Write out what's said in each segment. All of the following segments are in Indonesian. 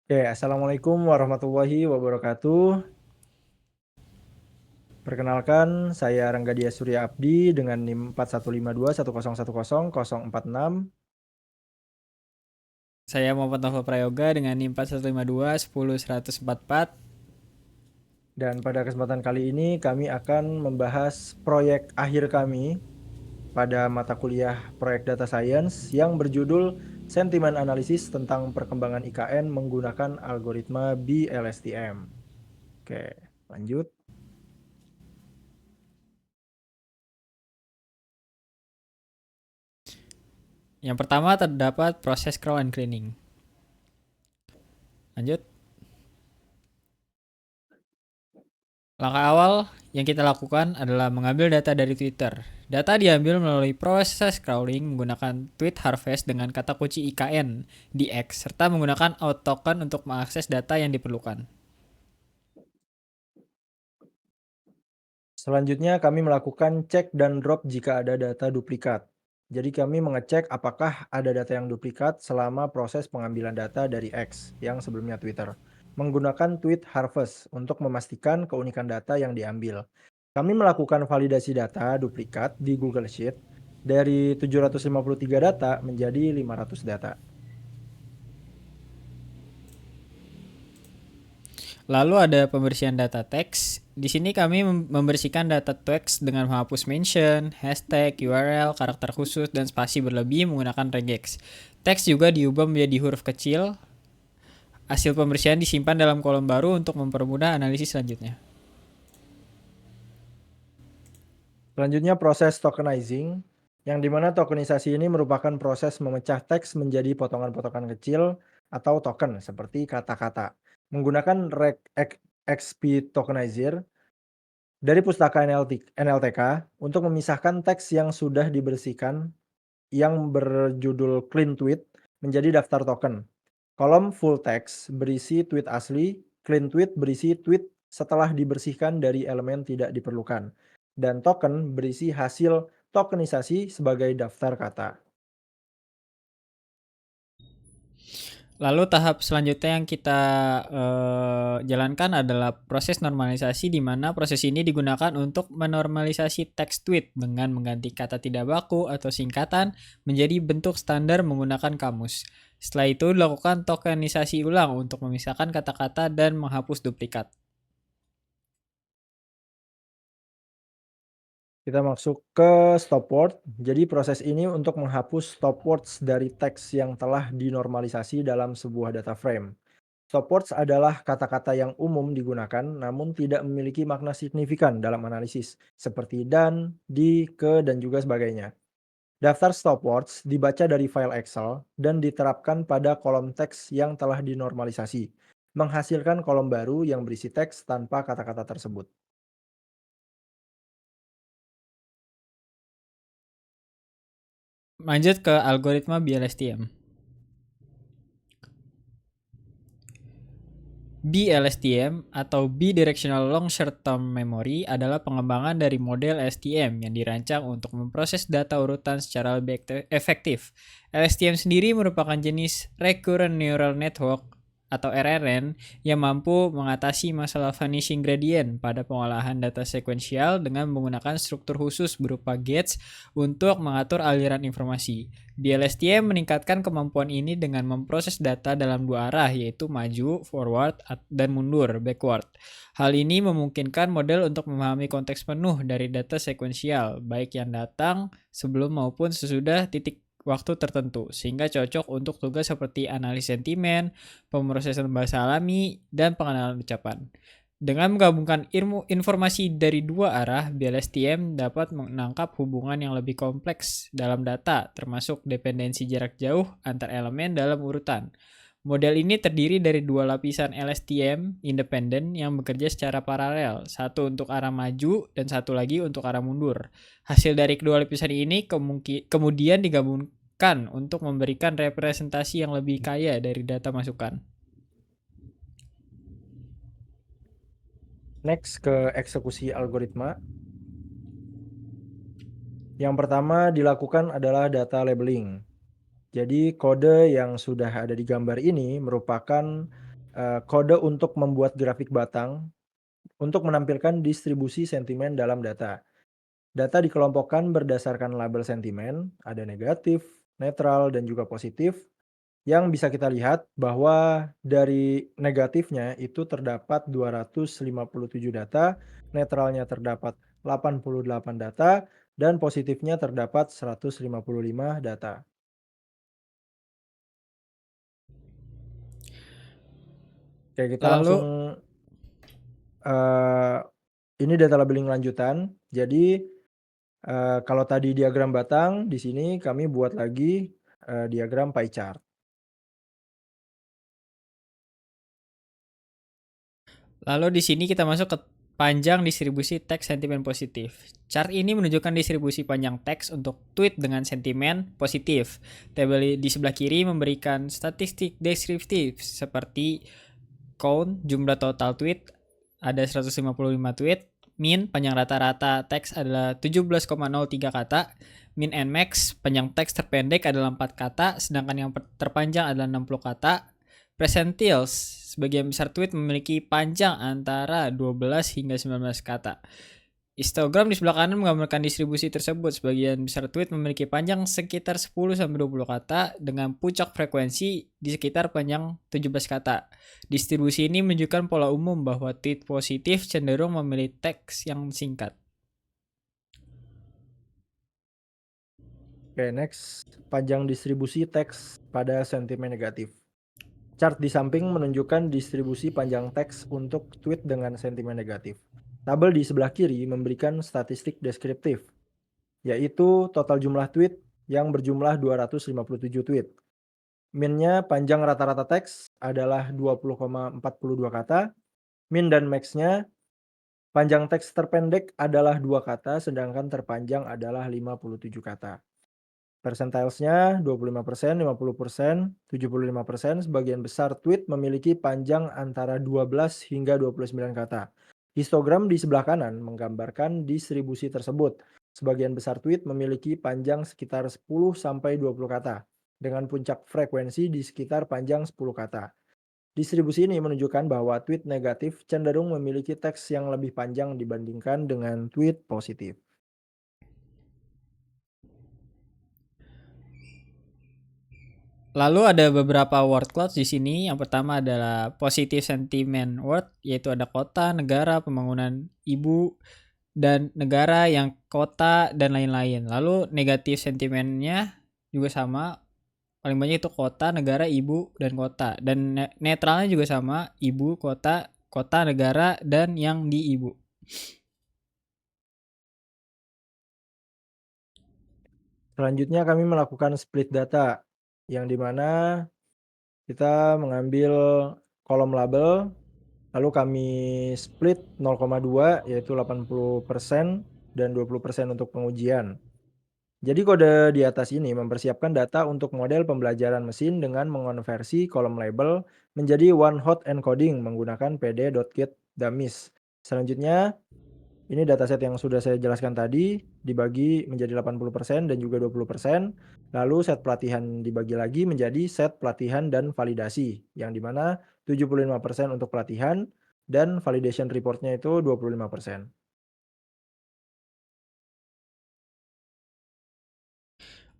Oke, Assalamualaikum warahmatullahi wabarakatuh. Perkenalkan, saya Ranggadia Surya Abdi dengan NIM 415210100046. Saya Muhammad Nova Prayoga dengan NIM 4152 10144. Dan pada kesempatan kali ini kami akan membahas proyek akhir kami pada mata kuliah Proyek Data Science yang berjudul Sentimen Analisis tentang Perkembangan IKN menggunakan Algoritma BLSTM. Oke, lanjut. Yang pertama terdapat proses crawl and cleaning. Lanjut. Langkah awal yang kita lakukan adalah mengambil data dari Twitter. Data diambil melalui proses crawling menggunakan tweet harvest dengan kata kunci IKN di X serta menggunakan auth token untuk mengakses data yang diperlukan. Selanjutnya kami melakukan cek dan drop jika ada data duplikat. Jadi kami mengecek apakah ada data yang duplikat selama proses pengambilan data dari X yang sebelumnya Twitter. Menggunakan tweet harvest untuk memastikan keunikan data yang diambil. Kami melakukan validasi data duplikat di Google Sheet dari 753 data menjadi 500 data. Lalu ada pembersihan data teks. Di sini kami membersihkan data teks dengan menghapus mention, hashtag, URL, karakter khusus, dan spasi berlebih menggunakan regex. Teks juga diubah menjadi huruf kecil. Hasil pembersihan disimpan dalam kolom baru untuk mempermudah analisis selanjutnya. Selanjutnya proses tokenizing, yang dimana tokenisasi ini merupakan proses memecah teks menjadi potongan-potongan kecil atau token seperti kata-kata. Menggunakan XP Tokenizer dari pustaka NLTK untuk memisahkan teks yang sudah dibersihkan yang berjudul clean tweet menjadi daftar token. Kolom full text berisi tweet asli, clean tweet berisi tweet setelah dibersihkan dari elemen tidak diperlukan, dan token berisi hasil tokenisasi sebagai daftar kata. Lalu tahap selanjutnya yang kita jalankan adalah proses normalisasi, di mana proses ini digunakan untuk menormalisasi teks tweet dengan mengganti kata tidak baku atau singkatan menjadi bentuk standar menggunakan kamus. Setelah itu dilakukan tokenisasi ulang untuk memisahkan kata-kata dan menghapus duplikat. Kita masuk ke stop word. Jadi proses ini untuk menghapus stop words dari teks yang telah dinormalisasi dalam sebuah data frame. Stop words adalah kata-kata yang umum digunakan namun tidak memiliki makna signifikan dalam analisis, seperti dan, di, ke, dan juga sebagainya. Daftar stop words dibaca dari file Excel dan diterapkan pada kolom teks yang telah dinormalisasi, menghasilkan kolom baru yang berisi teks tanpa kata-kata tersebut. Lanjut ke algoritma BLSTM. BLSTM atau Bidirectional Long Short Term Memory adalah pengembangan dari model STM yang dirancang untuk memproses data urutan secara lebih efektif. LSTM sendiri merupakan jenis Recurrent Neural Network atau RNN yang mampu mengatasi masalah vanishing gradient pada pengolahan data sekuensial dengan menggunakan struktur khusus berupa gates untuk mengatur aliran informasi. BLSTM meningkatkan kemampuan ini dengan memproses data dalam dua arah, yaitu maju, forward, dan mundur, backward. Hal ini memungkinkan model untuk memahami konteks penuh dari data sekuensial, baik yang datang, sebelum maupun sesudah titik waktu tertentu, sehingga cocok untuk tugas seperti analis sentimen, pemrosesan bahasa alami, dan pengenalan ucapan. Dengan menggabungkan informasi dari dua arah, BLSTM dapat menangkap hubungan yang lebih kompleks dalam data, termasuk dependensi jarak jauh antar elemen dalam urutan. Model ini terdiri dari dua lapisan LSTM independen yang bekerja secara paralel, satu untuk arah maju dan satu lagi untuk arah mundur. Hasil dari kedua lapisan ini kemudian digabungkan untuk memberikan representasi yang lebih kaya dari data masukan. Next ke eksekusi algoritma. Yang pertama dilakukan adalah data labeling. Jadi kode yang sudah ada di gambar ini merupakan kode untuk membuat grafik batang untuk menampilkan distribusi sentimen dalam data. Data dikelompokkan berdasarkan label sentimen, ada negatif, netral, dan juga positif. Yang bisa kita lihat bahwa dari negatifnya itu terdapat 257 data, netralnya terdapat 88 data, dan positifnya terdapat 155 data. Oke, kita langsung, Lalu eee, ini data labeling lanjutan. Jadi, kalau tadi diagram batang, di sini kami buat lagi, diagram pie chart. Lalu di sini kita masuk ke panjang distribusi teks sentimen positif. Chart ini menunjukkan distribusi panjang teks untuk tweet dengan sentimen positif. Tabel di sebelah kiri memberikan statistik deskriptif seperti count, jumlah total tweet, ada 155 tweet, min, panjang rata-rata teks adalah 17,03 kata, min and max, panjang teks terpendek adalah 4 kata, sedangkan yang terpanjang adalah 60 kata. Percentiles, sebagian besar tweet memiliki panjang antara 12 hingga 19 kata. Histogram di sebelah kanan menggambarkan distribusi tersebut. Sebagian besar tweet memiliki panjang sekitar 10-20 kata dengan puncak frekuensi di sekitar panjang 17 kata. Distribusi ini menunjukkan pola umum bahwa tweet positif cenderung memilih teks yang singkat. Oke, next, panjang distribusi teks pada sentimen negatif. Chart di samping menunjukkan distribusi panjang teks untuk tweet dengan sentimen negatif. Tabel di sebelah kiri memberikan statistik deskriptif, yaitu total jumlah tweet yang berjumlah 257 tweet. Minnya panjang rata-rata teks adalah 20,42 kata, min dan maxnya panjang teks terpendek adalah 2 kata, sedangkan terpanjang adalah 57 kata. Percentilesnya 25%, 50%, 75%, sebagian besar tweet memiliki panjang antara 12 hingga 29 kata. Histogram di sebelah kanan menggambarkan distribusi tersebut. Sebagian besar tweet memiliki panjang sekitar 10 sampai 20 kata, dengan puncak frekuensi di sekitar panjang 10 kata. Distribusi ini menunjukkan bahwa tweet negatif cenderung memiliki teks yang lebih panjang dibandingkan dengan tweet positif. Lalu ada beberapa word clouds di sini. Yang pertama adalah positive sentiment word, yaitu ada kota, negara, pembangunan ibu, dan negara yang kota dan lain-lain. Lalu negatif sentimennya juga sama, paling banyak itu kota, negara, ibu, dan kota. Dan netralnya juga sama, ibu, kota, kota, negara, dan yang di ibu. Selanjutnya kami melakukan split data, yang dimana kita mengambil kolom label, lalu kami split 0,2 yaitu 80% dan 20% untuk pengujian. Jadi kode di atas ini mempersiapkan data untuk model pembelajaran mesin dengan mengonversi kolom label menjadi one hot encoding menggunakan pd.get dummies. Selanjutnya, ini dataset yang sudah saya jelaskan tadi dibagi menjadi 80% dan juga 20%. Lalu set pelatihan dibagi lagi menjadi set pelatihan dan validasi, yang dimana 75% untuk pelatihan dan validation reportnya itu 25%.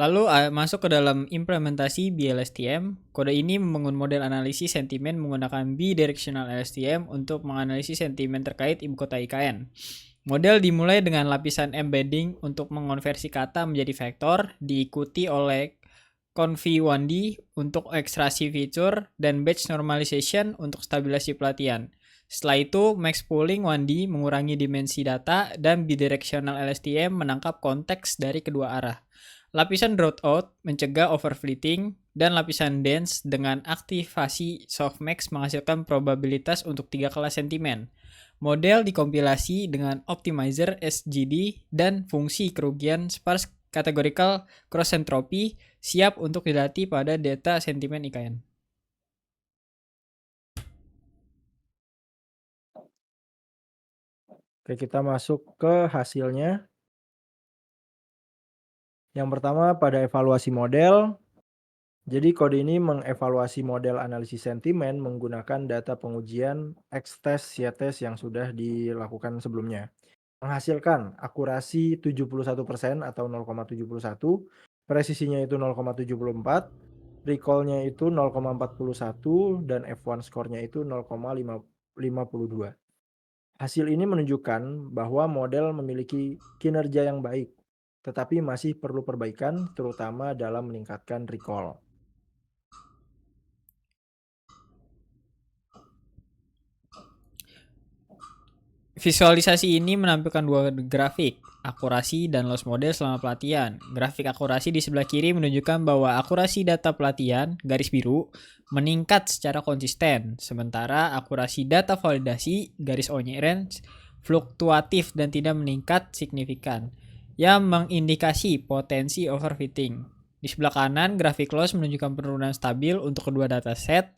Lalu masuk ke dalam implementasi BLSTM. Kode ini membangun model analisis sentimen menggunakan bidirectional LSTM untuk menganalisis sentimen terkait ibu kota IKN. Model dimulai dengan lapisan embedding untuk mengonversi kata menjadi vektor, diikuti oleh conv1d untuk ekstraksi feature dan batch normalization untuk stabilisasi pelatihan. Setelah itu, max pooling 1D mengurangi dimensi data dan bidirectional LSTM menangkap konteks dari kedua arah. Lapisan out mencegah overfitting, dan lapisan dense dengan aktivasi softmax menghasilkan probabilitas untuk 3 kelas sentimen. Model dikompilasi dengan optimizer SGD dan fungsi kerugian sparse categorical cross entropy siap untuk dilatih pada data sentimen IKN. Oke, kita masuk ke hasilnya. Yang pertama pada evaluasi model, Jadi kode ini mengevaluasi model analisis sentimen menggunakan data pengujian X-test, Y-test yang sudah dilakukan sebelumnya. Menghasilkan akurasi 71% atau 0,71, presisinya itu 0,74, recall-nya itu 0,41, dan F1 score-nya itu 0,52. Hasil ini menunjukkan bahwa model memiliki kinerja yang baik, tetapi masih perlu perbaikan terutama dalam meningkatkan recall. Visualisasi ini menampilkan dua grafik, akurasi dan loss model selama pelatihan. Grafik akurasi di sebelah kiri menunjukkan bahwa akurasi data pelatihan, garis biru, meningkat secara konsisten, sementara akurasi data validasi, garis orange, fluktuatif dan tidak meningkat signifikan, yang mengindikasi potensi overfitting. Di sebelah kanan, grafik loss menunjukkan penurunan stabil untuk kedua dataset,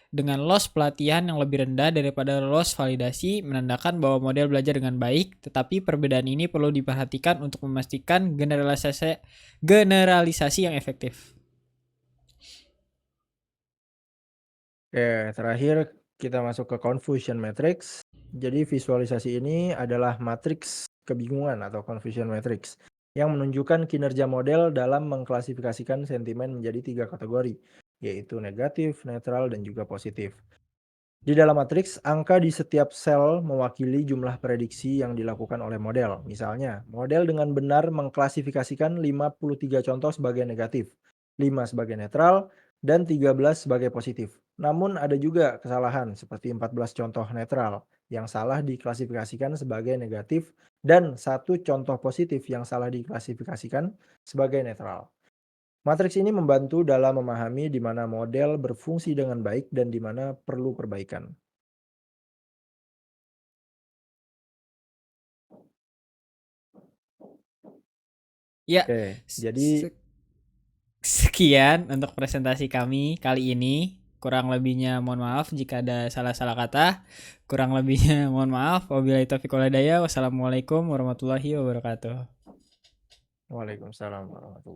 dengan loss pelatihan yang lebih rendah daripada loss validasi menandakan bahwa model belajar dengan baik, tetapi perbedaan ini perlu diperhatikan untuk memastikan generalisasi yang efektif. Oke, terakhir kita masuk ke confusion matrix. Jadi visualisasi ini adalah matriks kebingungan atau confusion matrix yang menunjukkan kinerja model dalam mengklasifikasikan sentimen menjadi 3 kategori, yaitu negatif, netral, dan juga positif. Di dalam matriks, angka di setiap sel mewakili jumlah prediksi yang dilakukan oleh model. Misalnya, model dengan benar mengklasifikasikan 53 contoh sebagai negatif, 5 sebagai netral, dan 13 sebagai positif. Namun ada juga kesalahan seperti 14 contoh netral yang salah diklasifikasikan sebagai negatif dan 1 contoh positif yang salah diklasifikasikan sebagai netral. Matriks ini membantu dalam memahami di mana model berfungsi dengan baik dan di mana perlu perbaikan. Ya, Oke, jadi sekian untuk presentasi kami kali ini. Kurang lebihnya mohon maaf jika ada salah-salah kata. Kurang lebihnya mohon maaf. Wabillahi taufiq wal hidayah. Wassalamualaikum warahmatullahi wabarakatuh. Waalaikumsalam warahmatullahi